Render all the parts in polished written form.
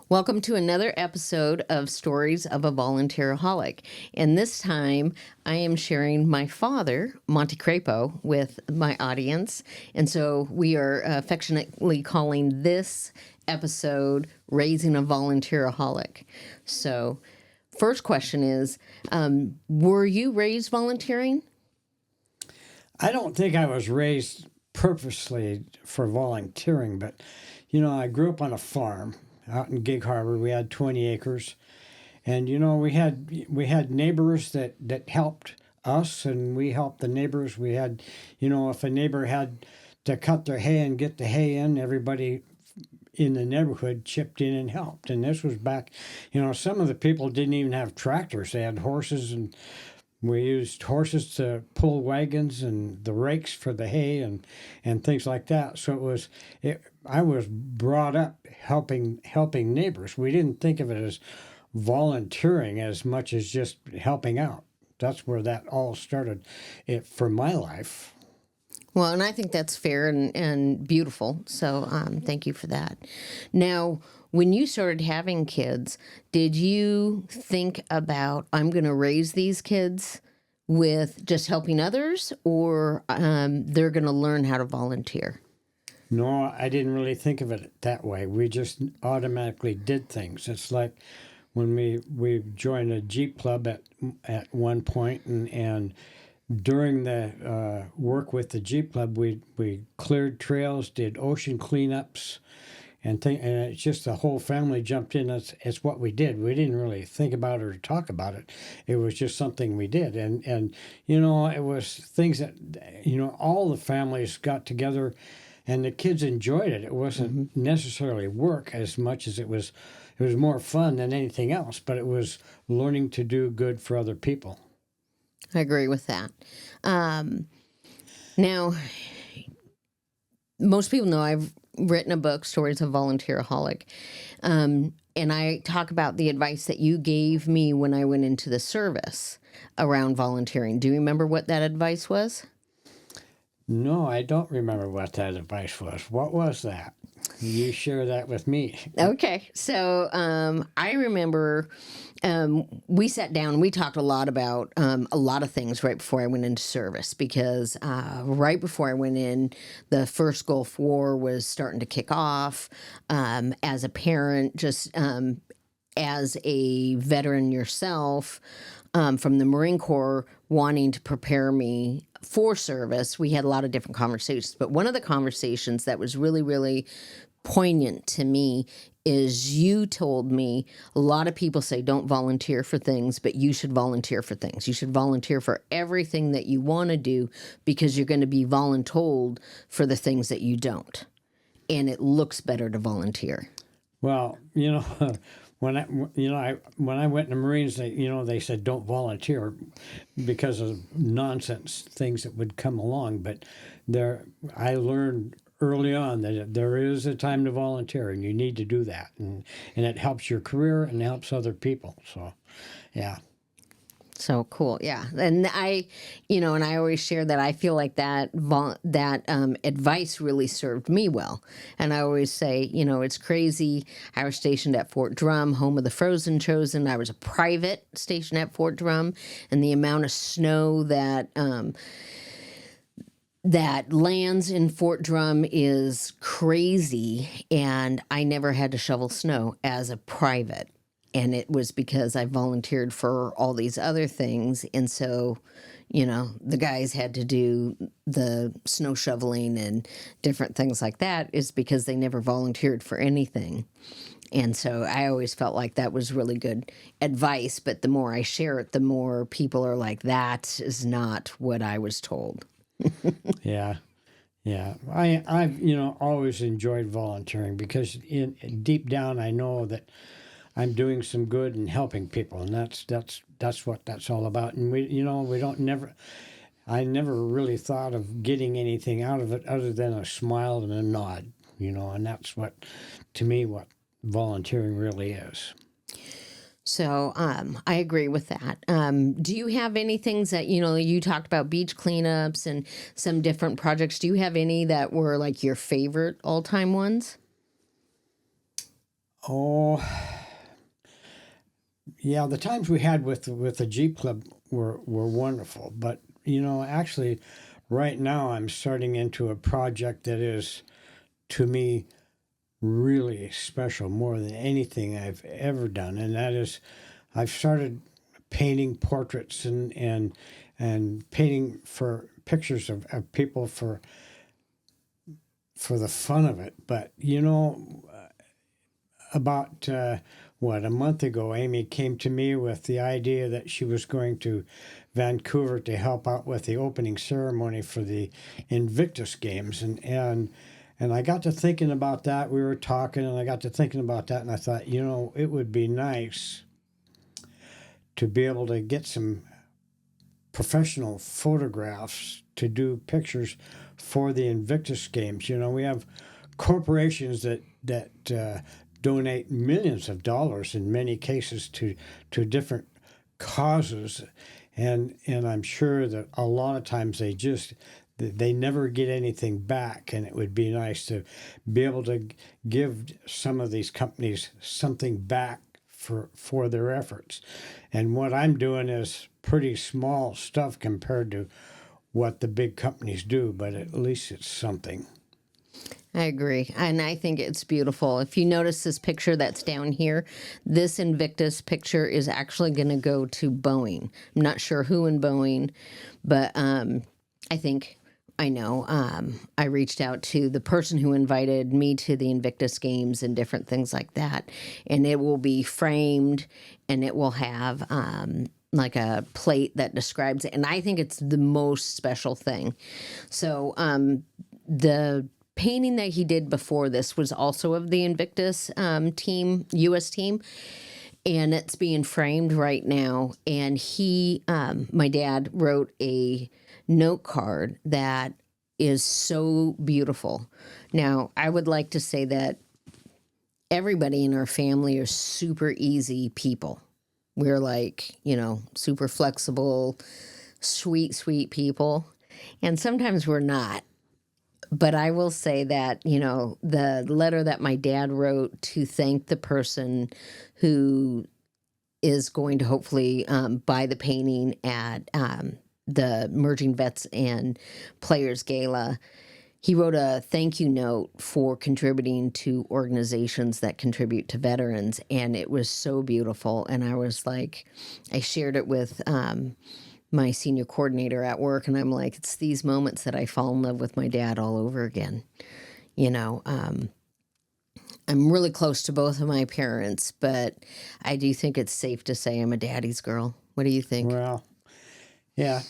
Welcome to another episode of Stories of a Volunteeraholic. And this time I am sharing my father, Monte Crapo, with my audience. And so we are affectionately calling this episode Raising a Volunteeraholic. So, first question is, were you raised volunteering? I don't think I was raised purposely for volunteering, but I grew up on a farm out in Gig Harbor. We had 20 acres, and we had neighbors that helped us, and we helped the neighbors. We had, if a neighbor had to cut their hay and get the hay in, everybody in the neighborhood chipped in and helped. And this was back, some of the people didn't even have tractors; they had horses, and we used horses to pull wagons and the rakes for the hay and things like that. So I was brought up helping neighbors. We didn't think of it as volunteering as much as just helping out. That's where that all started for my life. Well, and I think that's fair and beautiful. So thank you for that. Now, when you started having kids, did you think about, I'm going to raise these kids with just helping others, or they're going to learn how to volunteer? No, I didn't really think of it that way. We just automatically did things. It's like when we joined a Jeep club at one point, and during the work with the Jeep Club, we cleared trails, did ocean cleanups, and it's just the whole family jumped in. It's what we did. We didn't really think about it or talk about it. It was just something we did, and it was things that all the families got together, and the kids enjoyed it. It wasn't necessarily work as much as it was more fun than anything else. But it was learning to do good for other people. I agree with that. Now, most people know I've written a book, Stories of Volunteeraholic, and I talk about the advice that you gave me when I went into the service around volunteering. Do you remember what that advice was? No, I don't remember what that advice was. What was that? You share that with me. Okay. So I remember we sat down and we talked a lot about a lot of things right before I went into service, because right before I went in, the first Gulf War was starting to kick off. As a parent, just as a veteran yourself, from the Marine Corps, wanting to prepare me for service, we had a lot of different conversations. But one of the conversations that was really, really poignant to me is you told me a lot of people say don't volunteer for things, but you should volunteer for things. You should volunteer for everything that you want to do, because you're going to be voluntold for the things that you don't. And it looks better to volunteer. Well, when I went in the Marines, they said don't volunteer because of nonsense things that would come along. But I learned early on that there is a time to volunteer, and you need to do that, and it helps your career and helps other people. So, yeah. So cool, yeah. And I always share that I feel like that advice really served me well. And I always say, it's crazy. I was stationed at Fort Drum, home of the Frozen Chosen. I was a private stationed at Fort Drum, and the amount of snow that lands in Fort Drum is crazy. And I never had to shovel snow as a private. And it was because I volunteered for all these other things. And so, the guys had to do the snow shoveling and different things like that, is because they never volunteered for anything. And so I always felt like that was really good advice. But the more I share it, the more people are like, that is not what I was told. Yeah. Yeah. I've always enjoyed volunteering, because deep down I know that I'm doing some good and helping people, and that's what that's all about. And I never really thought of getting anything out of it other than a smile and a nod, and that's to me, what volunteering really is. So I agree with that. Do you have any things that, you talked about beach cleanups and some different projects. Do you have any that were like your favorite all-time ones? Oh, yeah, the times we had with the Jeep Club were wonderful. But actually, right now I'm starting into a project that is, to me, really special, more than anything I've ever done, and that is, I've started painting portraits and painting for pictures of people for the fun of it. But about a month ago, Amy came to me with the idea that she was going to Vancouver to help out with the opening ceremony for the Invictus games, and I got to thinking about that. We were talking, and I got to thinking about that, and I thought, it would be nice to be able to get some professional photographs to do pictures for the Invictus games. We have corporations that donate millions of dollars in many cases to different causes, and I'm sure that a lot of times they never get anything back, and it would be nice to be able to give some of these companies something back for their efforts. And what I'm doing is pretty small stuff compared to what the big companies do, but at least it's something. I agree. And I think it's beautiful. If you notice this picture that's down here, this Invictus picture is actually going to go to Boeing. I'm not sure who in Boeing, but I think I know. I reached out to the person who invited me to the Invictus games and different things like that. And it will be framed, and it will have like a plate that describes it. And I think it's the most special thing. So the painting that he did before this was also of the Invictus team, U.S. team, and it's being framed right now. And my dad wrote a note card that is so beautiful. Now, I would like to say that everybody in our family are super easy people. We're like, super flexible, sweet, sweet people. And sometimes we're not. But I will say that, the letter that my dad wrote to thank the person who is going to hopefully buy the painting at the Merging Vets and Players Gala, he wrote a thank you note for contributing to organizations that contribute to veterans. And it was so beautiful. And I was like, I shared it with my senior coordinator at work, and I'm like, it's these moments that I fall in love with my dad all over again. I'm really close to both of my parents, but I do think it's safe to say I'm a daddy's girl. What do you think? Well, yeah.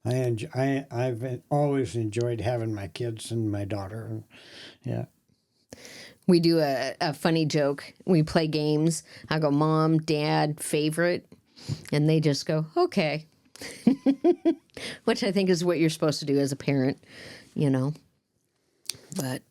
I've always enjoyed having my kids and my daughter. Yeah. We do a funny joke. We play games. I go, Mom, Dad, favorite. And they just go, okay. Which I think is what you're supposed to do as a parent, But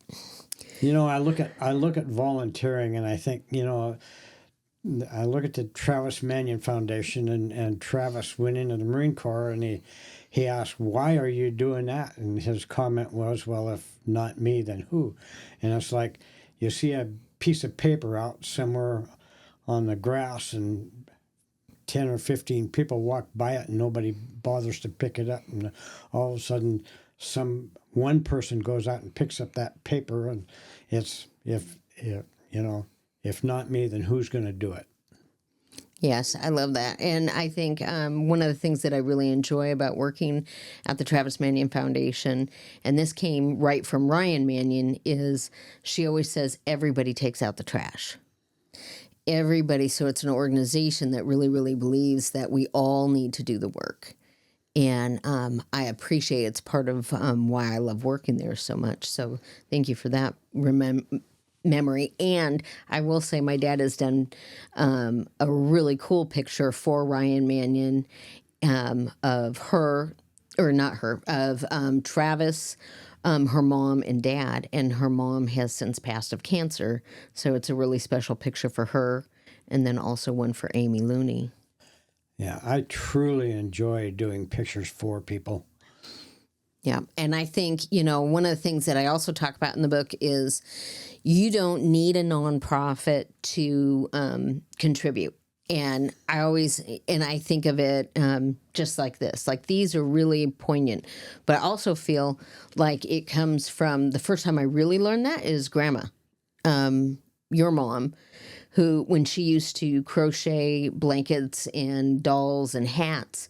I look at volunteering, and I think, I look at the Travis Manion Foundation, and Travis went into the Marine Corps, and he asked, why are you doing that? And his comment was, well, if not me, then who? And it's like, you see a piece of paper out somewhere on the grass, and 10 or 15 people walk by it, and nobody bothers to pick it up, and all of a sudden one person goes out and picks up that paper, and it's if not me, then who's going to do it? Yes, I love that. And I think one of the things that I really enjoy about working at the Travis Manion Foundation, and this came right from Ryan Manion, is she always says everybody takes out the trash. Everybody. So it's an organization that really, really believes that we all need to do the work. And I appreciate it's part of why I love working there so much. So thank you for that memory. And I will say my dad has done a really cool picture for Ryan Manion of her, or not her, of Travis, her mom and dad. And her mom has since passed of cancer. So it's a really special picture for her. And then also one for Amy Looney. Yeah, I truly enjoy doing pictures for people. Yeah. And I think, one of the things that I also talk about in the book is you don't need a nonprofit to contribute. And I think of it just like this. Like, these are really poignant. But I also feel like it comes from the first time I really learned that is Grandma, your mom, who, when she used to crochet blankets and dolls and hats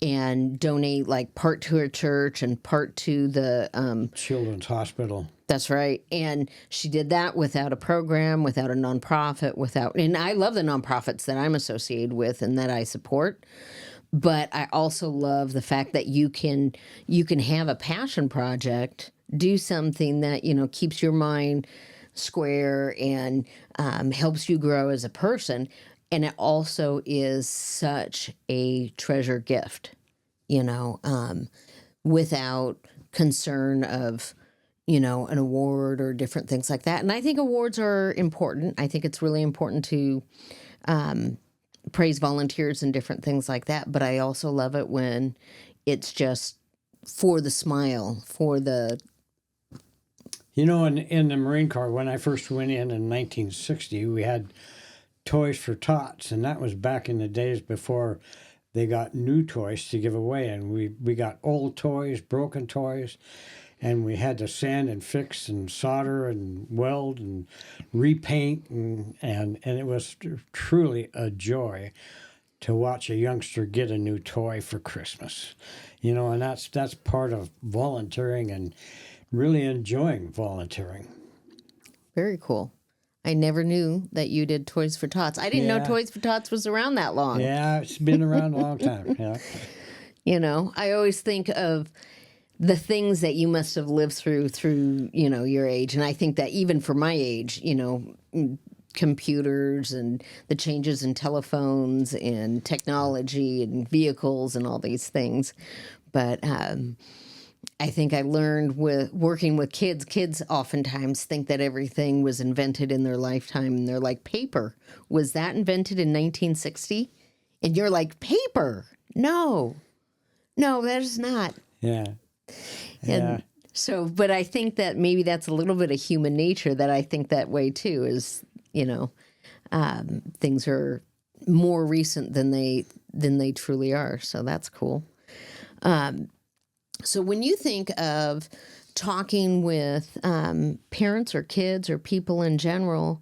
and donate like part to her church and part to the Children's Hospital. that's right. And she did that without a program, without a nonprofit, and I love the nonprofits that I'm associated with and that I support. But I also love the fact that you can have a passion project, do something that, keeps your mind square and helps you grow as a person. And it also is such a treasure gift, without concern of, an award or different things like that. And I think awards are important. I think it's really important to praise volunteers and different things like that. But I also love it when it's just for the smile, for the... In the Marine Corps, when I first went in 1960, we had Toys for Tots, and that was back in the days before they got new toys to give away. And we got old toys, broken toys, and we had to sand and fix and solder and weld and repaint, and it was truly a joy to watch a youngster get a new toy for Christmas. And that's part of volunteering and really enjoying volunteering. Very cool. I never knew that you did Toys for Tots. I didn't know Toys for Tots was around that long. Yeah, it's been around a long time. Yeah. I always think of the things that you must have lived through, your age. And I think that even for my age, computers and the changes in telephones and technology and vehicles and all these things. But I think I learned with working with kids. Kids oftentimes think that everything was invented in their lifetime, and they're like, paper. Was that invented in 1960? And you're like, paper? No, that is not. Yeah. And so, but I think that maybe that's a little bit of human nature that I think that way too, is, things are more recent than they truly are. So that's cool. So when you think of talking with parents or kids or people in general,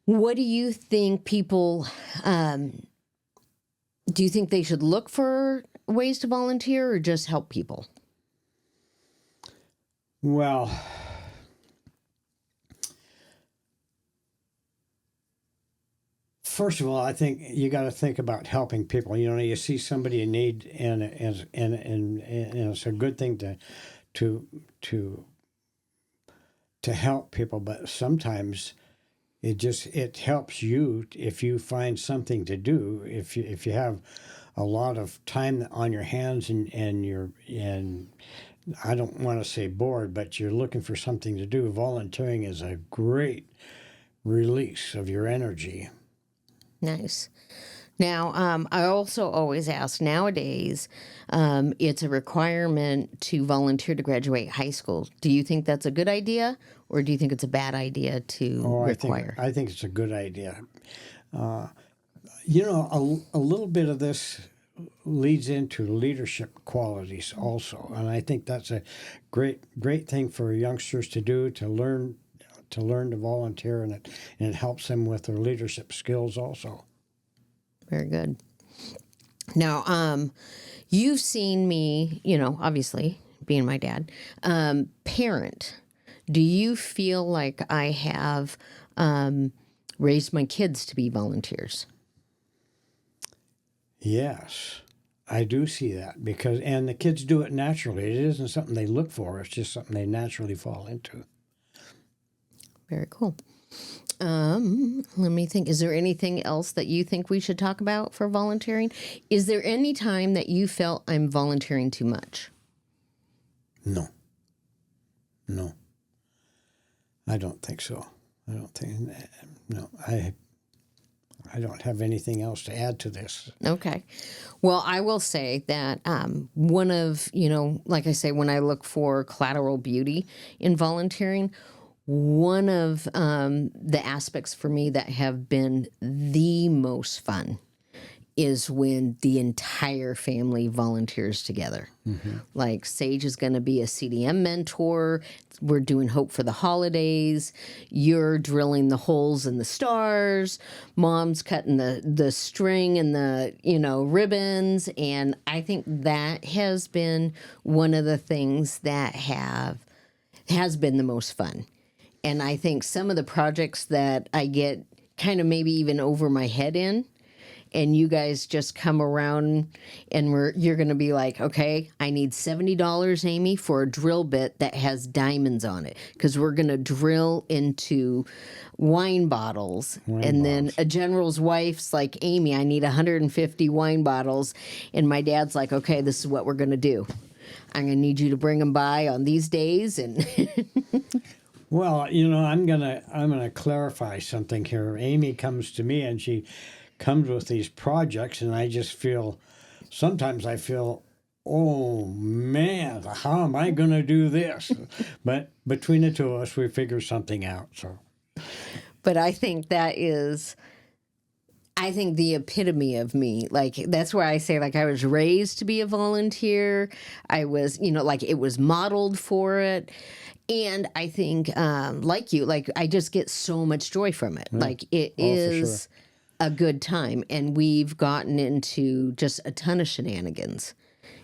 what do you think people, do you think they should look for ways to volunteer or just help people? Well, first of all, I think you got to think about helping people. You see somebody in need, and it's a good thing to help people. But sometimes it helps you if you find something to do. If you have a lot of time on your hands and I don't want to say bored, but you're looking for something to do. Volunteering is a great release of your energy. Nice. Now, I also always ask nowadays, it's a requirement to volunteer to graduate high school. Do you think that's a good idea, or do you think it's a bad idea to require? I think it's a good idea. A little bit of this leads into leadership qualities also, and I think that's a great thing for youngsters to do, to learn to volunteer, and it helps them with their leadership skills also. Very good. Now, you've seen me, obviously being my dad, parent. Do you feel like I have raised my kids to be volunteers? Yes, I do see that, and the kids do it naturally. It isn't something they look for. It's just something they naturally fall into. Very cool. Let me think. Is there anything else that you think we should talk about for volunteering? Is there any time that you felt I'm volunteering too much? No. I don't think so. I don't think. No, I don't have anything else to add to this. Okay. Well, I will say that one of, like I say, when I look for collateral beauty in volunteering, one of the aspects for me that have been the most fun is when the entire family volunteers together. Like Sage is going to be a CDM mentor. We're doing Hope for the Holidays. You're drilling the holes in the stars. Mom's cutting the string and the, ribbons. And I think that has been one of the things that has been the most fun. And I think some of the projects that I get kind of maybe even over my head in, and you guys just come around and you're going to be like, okay, I need $70, Amy, for a drill bit that has diamonds on it, because we're going to drill into wine bottles. Then a general's wife's like, Amy, I need 150 wine bottles. And my dad's like, okay, this is what we're going to do. I'm going to need you to bring them by on these days. And well, I'm gonna clarify something here. Amy comes to me and she comes with these projects, and I just feel, sometimes I feel, oh man, how am I going to do this? But between the two of us, we figure something out. So, but I think that is, the epitome of me. Like, that's where I say, like, I was raised to be a volunteer. I was, like, it was modeled for it. And I think, like you, like, I just get so much joy from it. Like, it is a good time. And we've gotten into just a ton of shenanigans.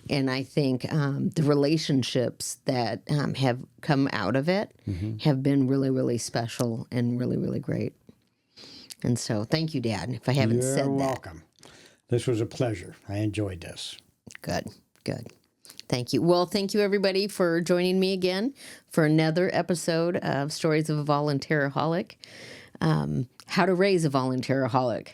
And I think the relationships that have come out of it have been really, really special and really, really great. And so thank you, Dad, if I haven't said that. You're welcome. This was a pleasure. I enjoyed this. Good. Thank you. Well, thank you, everybody, for joining me again for another episode of Stories of a Volunteeraholic. How to raise a volunteeraholic.